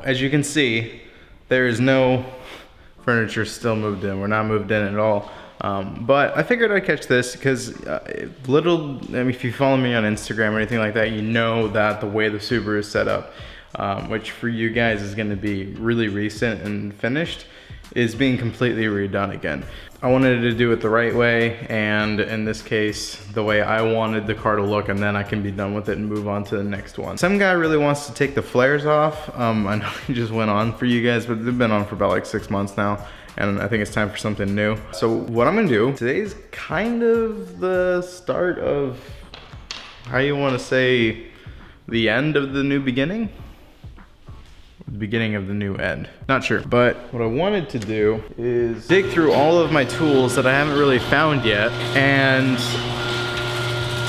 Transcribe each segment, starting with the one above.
As you can see, there is no furniture still moved in. We're not moved in at all. But I figured I'd catch this because if you follow me on Instagram or anything like that, you know that the way the Subaru is set up, which for you guys is gonna be really recent and finished, is being completely redone again. I wanted to do it the right way, and in this case, the way I wanted the car to look, and then I can be done with it and move on to the next one. Some guy really wants to take the flares off. I know he just went on for you guys, but they've been on for about like 6 months now, and I think it's time for something new. So what I'm gonna do, today's kind of the start of, how you wanna say, the end of the new beginning? The beginning of the new end. Not sure. But what I wanted to do is dig through all of my tools that I haven't really found yet and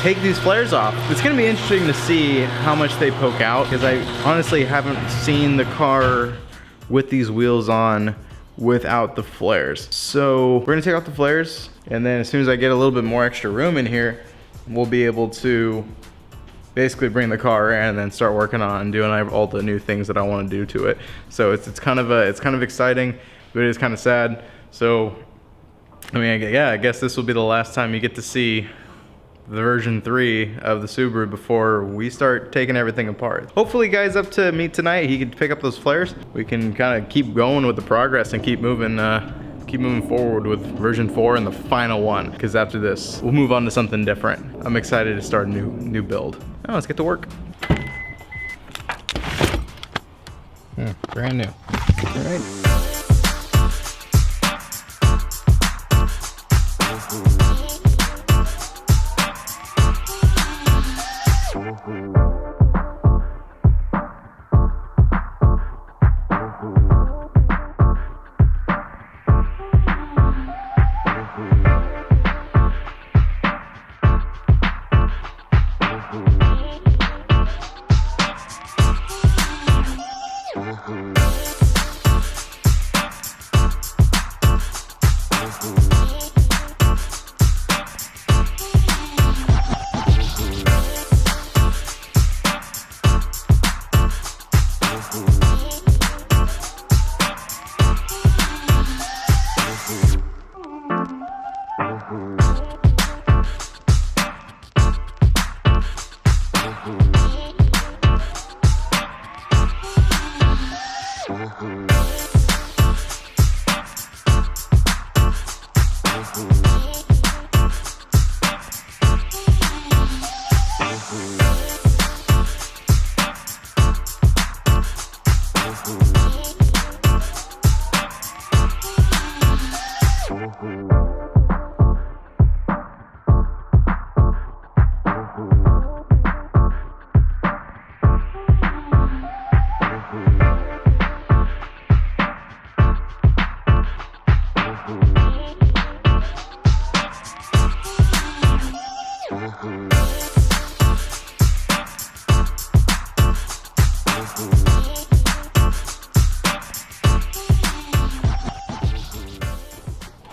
take these flares off. It's gonna be interesting to see how much they poke out, because I honestly haven't seen the car with these wheels on without the flares. So we're gonna take off the flares, and then as soon as I get a little bit more extra room in here, we'll be able to basically bring the car in and then start working on doing all the new things that I want to do to it. So it's kind of exciting, but it is kind of sad. So I mean, yeah, I guess this will be the last time you get to see the version 3 of the Subaru before we start taking everything apart. Hopefully guys up to meet tonight, he can pick up those flares. We can kind of keep going with the progress and keep moving forward with version 4 and the final one, because after this we'll move on to something different. I'm excited to start a new build. Oh, let's get to work. Yeah, brand new. All right.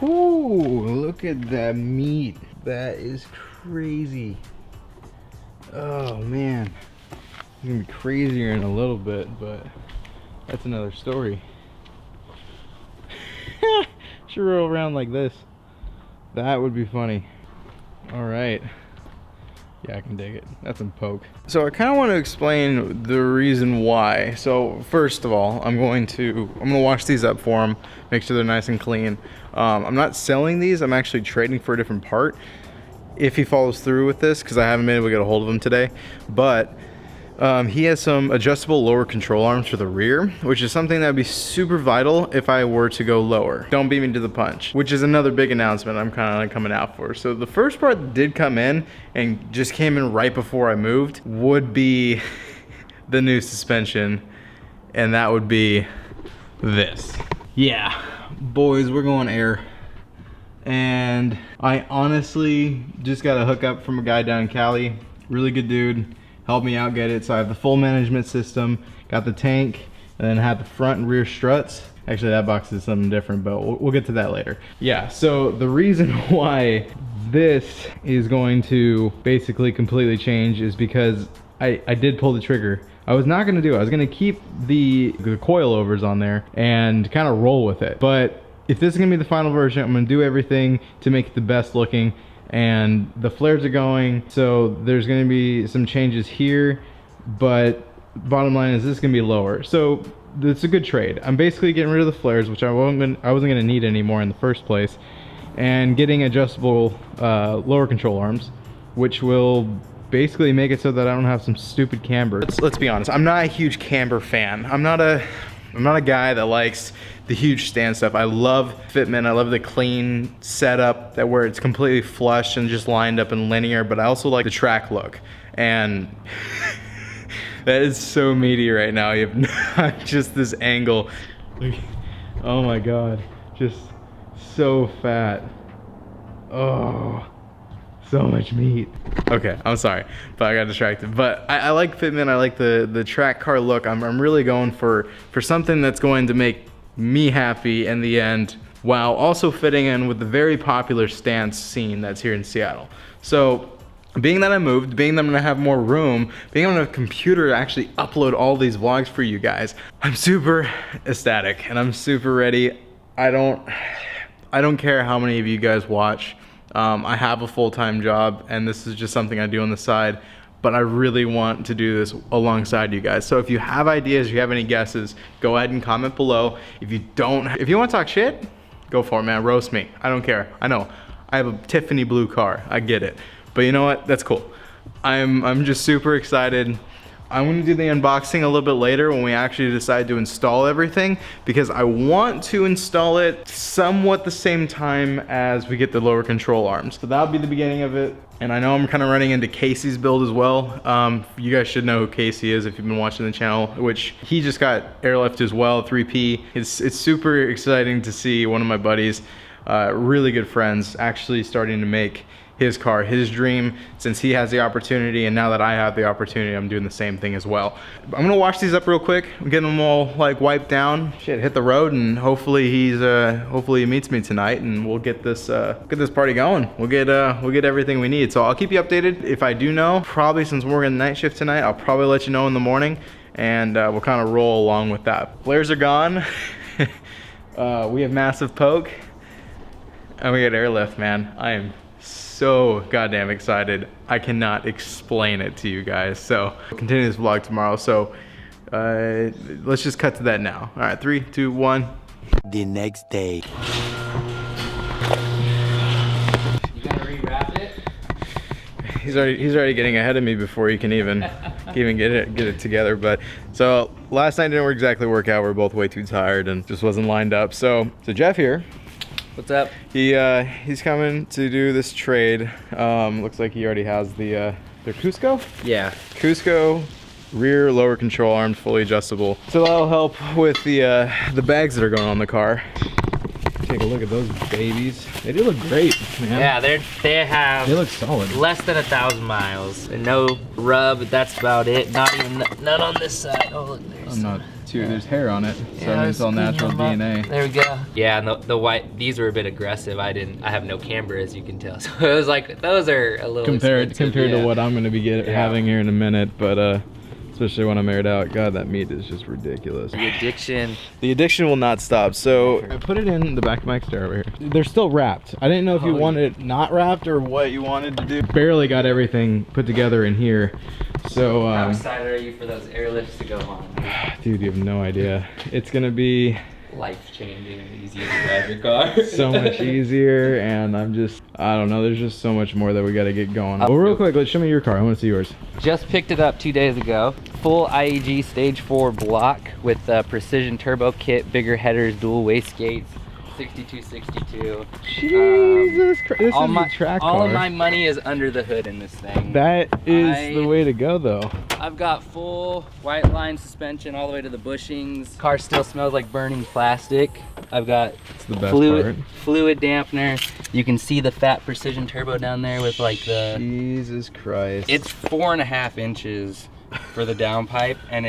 Ooh, look at that meat. That is crazy. Oh man, it's gonna be crazier in a little bit, but that's another story. Should roll around like this. That would be funny. All right. Yeah, I can dig it. That's some poke. So I kind of want to explain the reason why. So first of all, I'm gonna wash these up for him, make sure they're nice and clean. I'm not selling these. I'm actually trading for a different part if he follows through with this, because I haven't been able to get a hold of him today. But he has some adjustable lower control arms for the rear, which is something that would be super vital if I were to go lower. Don't beat me to the punch, which is another big announcement I'm kind of coming out for. So the first part that did come in and just came in right before I moved would be the new suspension, and that would be this. Yeah, boys, we're going air. And I honestly just got a hookup from a guy down in Cali, really good dude. Helped me out get it. So I have the full management system, got the tank, and then have the front and rear struts. Actually, that box is something different, but we'll get to that later. Yeah, so the reason why this is going to basically completely change is because I did pull the trigger. I was not gonna do it. I was gonna keep the coilovers on there and kind of roll with it. But if this is gonna be the final version, I'm gonna do everything to make it the best looking. And the flares are going, so there's gonna be some changes here, but bottom line is this is gonna be lower. So it's a good trade. I'm basically getting rid of the flares, which I wasn't gonna need anymore in the first place, and getting adjustable lower control arms, which will basically make it so that I don't have some stupid camber. Let's be honest, I'm not a huge camber fan. I'm not a guy that likes the huge stand stuff. I love Fitment. I love the clean setup that where it's completely flush and just lined up and linear, but I also like the track look. And that is so meaty right now. You have not just this angle. Oh my God, just so fat. Oh, so much meat. Okay, I'm sorry, but I got distracted. But I like Fitment. I like the track car look. I'm really going for something that's going to make me happy in the end, while also fitting in with the very popular stance scene that's here in Seattle. So being that I moved, being that I'm gonna have more room, being on a computer to actually upload all these vlogs for you guys, I'm super ecstatic and I'm super ready. I don't care how many of you guys watch. I have a full-time job and this is just something I do on the side, but I really want to do this alongside you guys. So if you have ideas, if you have any guesses, go ahead and comment below. If you want to talk shit, go for it, man. Roast me. I don't care. I know. I have a Tiffany blue car. I get it. But you know what? That's cool. I'm just super excited. I'm gonna do the unboxing a little bit later when we actually decide to install everything, because I want to install it somewhat the same time as we get the lower control arms. So that'll be the beginning of it. And I know I'm kind of running into Casey's build as well. You guys should know who Casey is if you've been watching the channel, which he just got airlift as well, 3P. It's super exciting to see one of my buddies, really good friends, actually starting to make his car his dream, since he has the opportunity, and now that I have the opportunity, I'm doing the same thing as well. I'm gonna wash these up real quick, get them all like wiped down, shit, hit the road, and hopefully he meets me tonight, and we'll get this party going. We'll get everything we need. So I'll keep you updated. If I do know, probably since we're working night shift tonight, I'll probably let you know in the morning, and we'll kind of roll along with that. Flares are gone. We have massive poke, and we got airlift, man. I am so goddamn excited. I cannot explain it to you guys. So we'll continue this vlog tomorrow. So let's just cut to that now. All right, 3, 2, 1. The next day. You gotta rewrap it? He's already getting ahead of me before he can even get it together. But so last night didn't exactly work out. We were both way too tired and just wasn't lined up. So Jeff here. What's up? He's coming to do this trade. Looks like he already has the Cusco? Yeah. Cusco rear lower control arms, fully adjustable. So that'll help with the bags that are going on the car. Take a look at those babies. They do look great, man. Yeah, they look solid. Less than 1,000 miles and no rub. That's about it. None on this side. Oh look, There's hair on it, so yeah, it's all natural DNA. There we go. Yeah, and the white, these were a bit aggressive. I have no camber, as you can tell. So it was like, those are a little compared to what I'm gonna be having here in a minute, but especially when I'm aired out. God, that meat is just ridiculous. The addiction will not stop. So I put it in the back of my exterior over here. They're still wrapped. I didn't know if you wanted it not wrapped or what you wanted to do. Barely got everything put together in here. So how excited are you for those airlifts to go on? Dude, you have no idea. It's gonna be life-changing and easier to drive your car. So much easier, and I don't know, there's just so much more that we gotta get going. Well, real quick, let's show me your car. I wanna see yours. Just picked it up 2 days ago. Full IEG stage 4 block with precision turbo kit, bigger headers, dual wastegates, 6262. Jesus Christ, this is a track car. All of my money is under the hood in this thing. That is the way to go, though. I've got full white line suspension all the way to the bushings. Car still smells like burning plastic. I've got fluid dampener. You can see the fat precision turbo down there with like the... Jesus Christ. It's 4.5 inches for the downpipe, and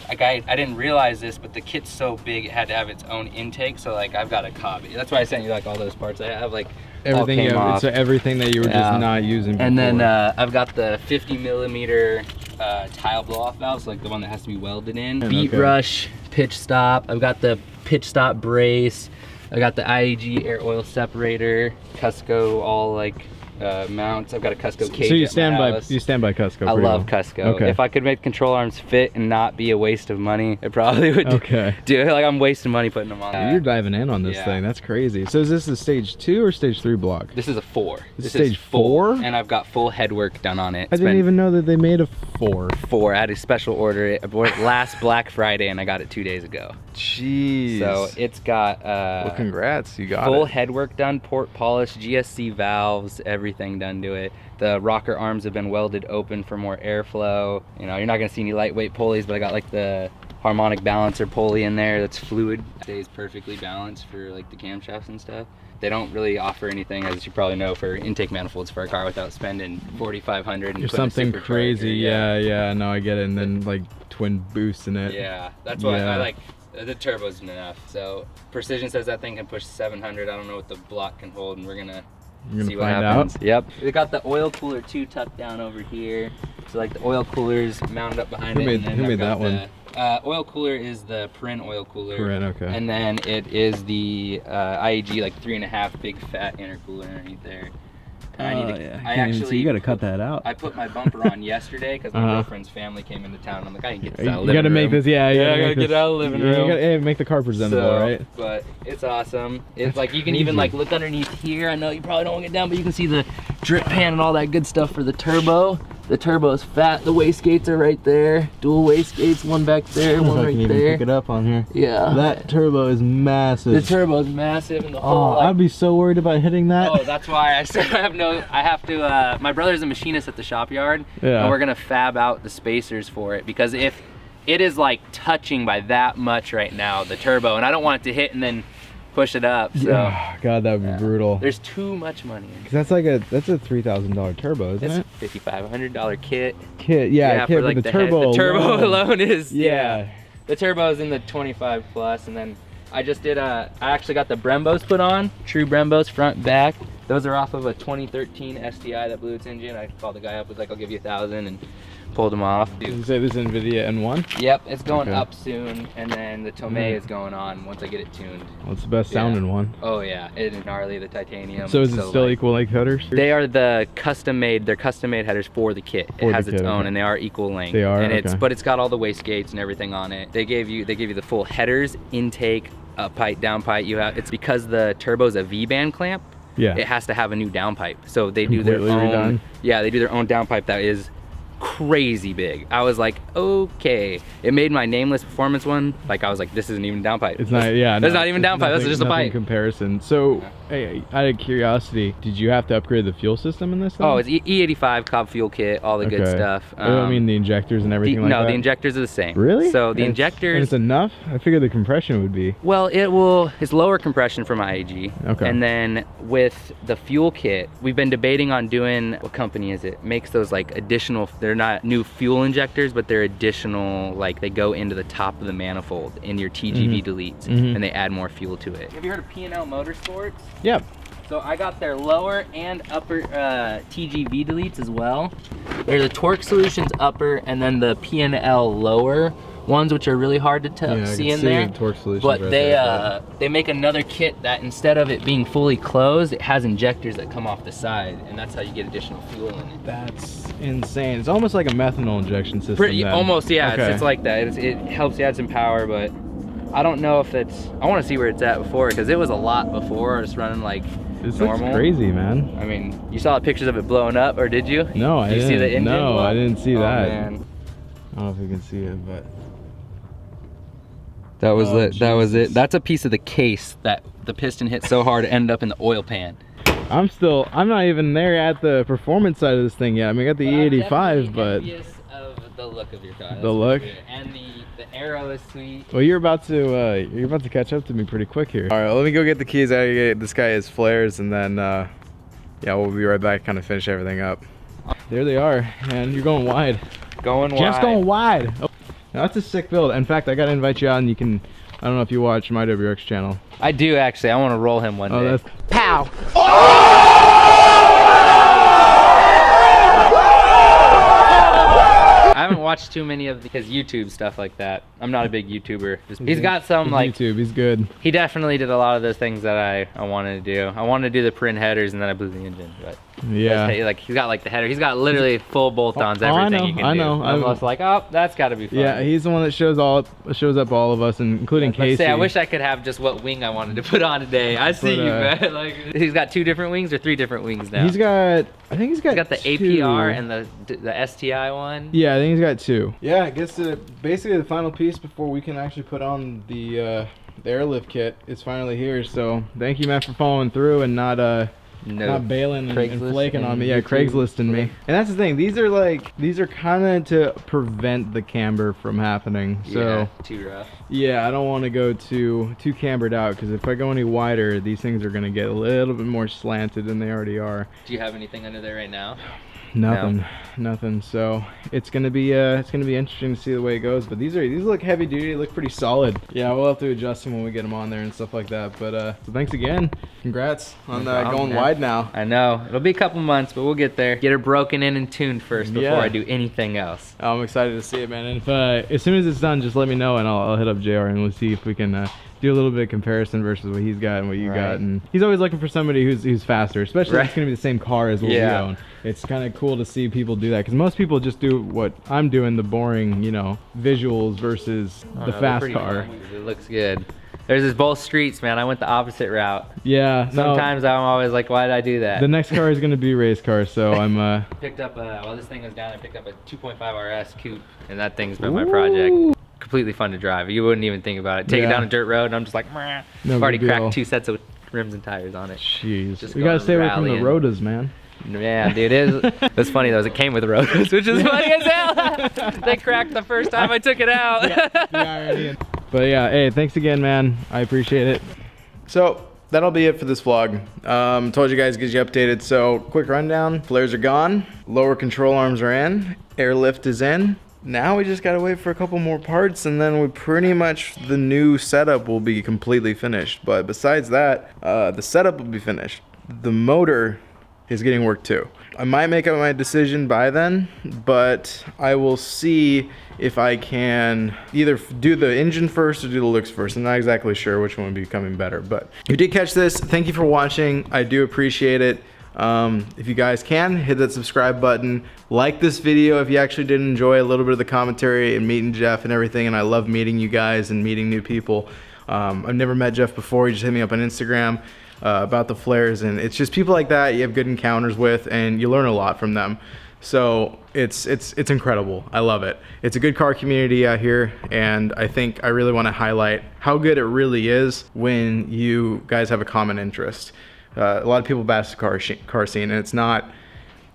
I didn't realize this, but the kit's so big it had to have its own intake. So like I've got a copy. That's why I sent you like all those parts. I have like everything. So everything that you were just not using before. And then I've got the 50mm tile blow-off valves, like the one that has to be welded in. Beat brush, pitch stop. I've got the pitch stop brace. I got the IAG air oil separator, Cusco all like mounts. I've got a Cusco cage. So you stand by Cusco. I love Cusco. Okay. If I could make control arms fit and not be a waste of money, it probably would do it. Like I'm wasting money putting them on. You're diving in on this thing. That's crazy. So is this a stage 2 or stage 3 block? This is a 4. This is stage 4? And I've got full head work done on it. I didn't even know that they made a 4. 4. I had a special order. I bought it last Black Friday and I got it 2 days ago. Jeez. So it's got well, congrats, you got full it. head work done, port polish, GSC valves, everything done to it. The rocker arms have been welded open for more airflow. You know, you're not gonna see any lightweight pulleys, but I got like the harmonic balancer pulley in there that's fluid. Stays perfectly balanced for like the camshafts and stuff. They don't really offer anything, as you probably know, for intake manifolds for a car without spending $4,500 or something crazy. Yeah, no, I get it. And then like twin boosts in it. Yeah, that's why I like. The turbo's enough. So Precision says that thing can push 700. I don't know what the block can hold, and we're gonna see what happens. Yep. We got the oil cooler too tucked down over here. So like the oil cooler's mounted up behind it. Who made that one? Oil cooler is the Prin oil cooler. Prin, okay. And then it is the IAG like 3.5 big fat intercooler underneath there. You gotta cut that out. I put my bumper on yesterday because my girlfriend's family came into town. I'm like, I can get this out of the living room. You gotta make this, I gotta get it out of the living room. You gotta make the car presentable, right? But it's awesome. It's like you can even like look underneath here. I know you probably don't want to get down, but you can see the drip pan and all that good stuff for the turbo. The turbo is fat. The wastegates are right there. Dual wastegates, one back there, one right there. Pick it up on here. Yeah. That turbo is massive. The turbo is massive, and the whole. I'd be so worried about hitting that. Oh, that's why I said I have to. My brother's a machinist at the shop yard, and we're gonna fab out the spacers for it because if it is like touching by that much right now, the turbo, and I don't want it to hit and then push it up. So God, that would be brutal. There's too much money. That's like a $3,000 turbo, isn't it? It's a $5,500 kit. Kit, for like the turbo. The turbo alone is the turbo is in the 25 plus, and then I just did I actually got the Brembos put on, true Brembos front back. Those are off of a 2013 STI that blew its engine. I called the guy up, was like, I'll give you $1,000, and pulled them off. Did you say this is NVIDIA N1? Yep, it's going up soon, and then the Tomei is going on once I get it tuned. Well, it's the best sounding one. Oh yeah, it is gnarly, the titanium. So is it still equal length headers? They are the custom made. They're custom made headers for the kit. It has its own, and they are equal length. They are, and but it's got all the wastegates and everything on it. They gave you the full headers, intake, up pipe, down pipe. It's because the turbo's a V-band clamp. Yeah. It has to have a new downpipe. So they do their own. Redone. Yeah, they do their own downpipe that is crazy big. I was like, okay. It made my nameless performance one, like I was like, this isn't even downpipe. It's not, that's not even downpipe, that's just a pipe. Comparison. So, hey, out of curiosity, did you have to upgrade the fuel system in this thing? Oh, it's E85 Cobb fuel kit, all the good stuff. I mean the injectors and everything like that? No, the injectors are the same. Really? So the injectors... And it's enough? I figured the compression would be. Well, it's lower compression from IAG. Okay. And then with the fuel kit, we've been debating on doing, what company is it? Makes those like additional, they're not new fuel injectors, but they're additional, like they go into the top of the manifold in your TGV deletes, and they add more fuel to it. Have you heard of P&L Motorsports? Yep. So I got their lower and upper TGV deletes as well. They're the Torque Solutions upper and then the P&L lower ones, which are really hard to see in there. Torque Solutions but right they make another kit that instead of it being fully closed, it has injectors that come off the side, and that's how you get additional fuel in it. That's insane. It's almost like a methanol injection system. Almost, yeah. Okay. It's like that. It helps you add some power, but I don't know if it's. I want to see where it's at before, because it was a lot before. It's running like normal. Looks crazy, man. I mean, you saw pictures of it blowing up, or did you? No, I didn't. See the engine no, blow? I didn't see that. Man. I don't know if you can see it, but that was it. That was it. That's a piece of the case that the piston hit so hard it ended up in the oil pan. I'm not even there at the performance side of this thing yet. I mean, I got the E85, but envious of the look of your car. The look, and the aero is sweet. Well, you're about to catch up to me pretty quick here. All right, let me go get the keys out of this guy his flares, and then yeah, we'll be right back, kind of finish everything up. There they are, and you're going wide. Going wide. Jeff's going wide. Oh, now that's a sick build. In fact, I gotta invite you out, and you can. I don't know if you watch MY WRX channel. I do actually. I want to roll him one day. That's pow. I haven't watched too many of his YouTube stuff like that. I'm not a big YouTuber. He's got some like YouTube. He's good. He definitely did a lot of those things that I wanted to do. I wanted to do the print headers, and then I blew the engine. But yeah, like he's got like the header. He's got literally full bolt-ons. Everything you can do. I know. I'm just like, oh, that's got to be fun. Yeah, he's the one that shows up all of us, and including Casey. I wish I could have just what wing I wanted to put on today. I see you, man. Like, he's got 2 different wings or 3 different wings now. I think he's got the 2. APR and the STI one. Yeah, I think he's got 2. Yeah, I guess basically the final piece before we can actually put on the airlift kit is finally here. So thank you, man, for following through and not bailing and flaking on me. Yeah, Craigslisting me. And that's the thing. These are kind of to prevent the camber from happening. So yeah, too rough. Yeah, I don't want to go too cambered out, because if I go any wider, these things are gonna get a little bit more slanted than they already are. Do you have anything under there right now? Nothing. So it's gonna be interesting to see the way it goes. But these look heavy duty, look pretty solid. Yeah, we'll have to adjust them when we get them on there and stuff like that. But so thanks again. Congrats on going wide now. I know it'll be a couple months, but we'll get there. Get her broken in and tuned first before I do anything else. I'm excited to see it, man. And if as soon as it's done, just let me know and I'll hit up JR and we'll see if we can do a little bit of comparison versus what he's got and what you got. And he's always looking for somebody who's faster, especially if it's gonna be the same car as what we own. It's kind of cool to see people do that, because most people just do what I'm doing, the boring, visuals versus the fast car. It looks good. There's this both streets, man. I went the opposite route. Yeah. Sometimes I'm always like, why did I do that? The next car is gonna be race car, so I'm picked up while this thing was down, I picked up a 2.5 RS coupe, and that thing's been my project. Completely fun to drive. You wouldn't even think about it. Take it down a dirt road, and I'm just like, meh. I've already cracked 2 sets of rims and tires on it. Jeez. We gotta stay away from the Rotas, man. Yeah, dude, it's funny though, it came with Rotas, which is funny as hell. They cracked the first time I took it out. But yeah, hey, thanks again, man. I appreciate it. So that'll be it for this vlog. Told you guys, get you updated. So quick rundown: flares are gone, lower control arms are in, airlift is in. Now we just gotta wait for a couple more parts, and then the new setup will be completely finished. But besides that, the setup will be finished. The motor is getting work too. I might make up my decision by then, but I will see if I can either do the engine first or do the looks first. I'm not exactly sure which one would be coming better, but if you did catch this, thank you for watching. I do appreciate it. If you guys can, hit that subscribe button. Like this video if you actually did enjoy a little bit of the commentary and meeting Jeff and everything, and I love meeting you guys and meeting new people. I've never met Jeff before. He just hit me up on Instagram about the flares, and it's just people like that you have good encounters with, and you learn a lot from them. So it's incredible. I love it. It's a good car community out here, and I think I really want to highlight how good it really is when you guys have a common interest. A lot of people bash the car scene, and it's not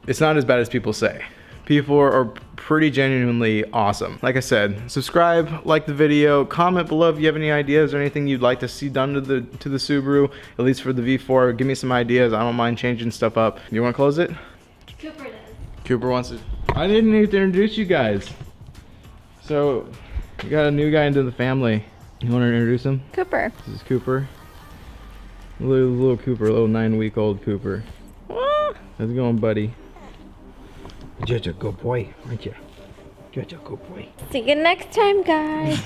as bad as people say. People are pretty genuinely awesome. Like I said, subscribe, like the video, comment below if you have any ideas or anything you'd like to see done to the Subaru, at least for the V4. Give me some ideas. I don't mind changing stuff up. You want to close it? Cooper does. Cooper wants it. I didn't need to introduce you guys. So, we got a new guy into the family. You want to introduce him? Cooper. This is Cooper. Little Cooper, little 9-week-old Cooper. How's it going, buddy? You're a good boy, aren't you? You're a good boy. See you next time, guys.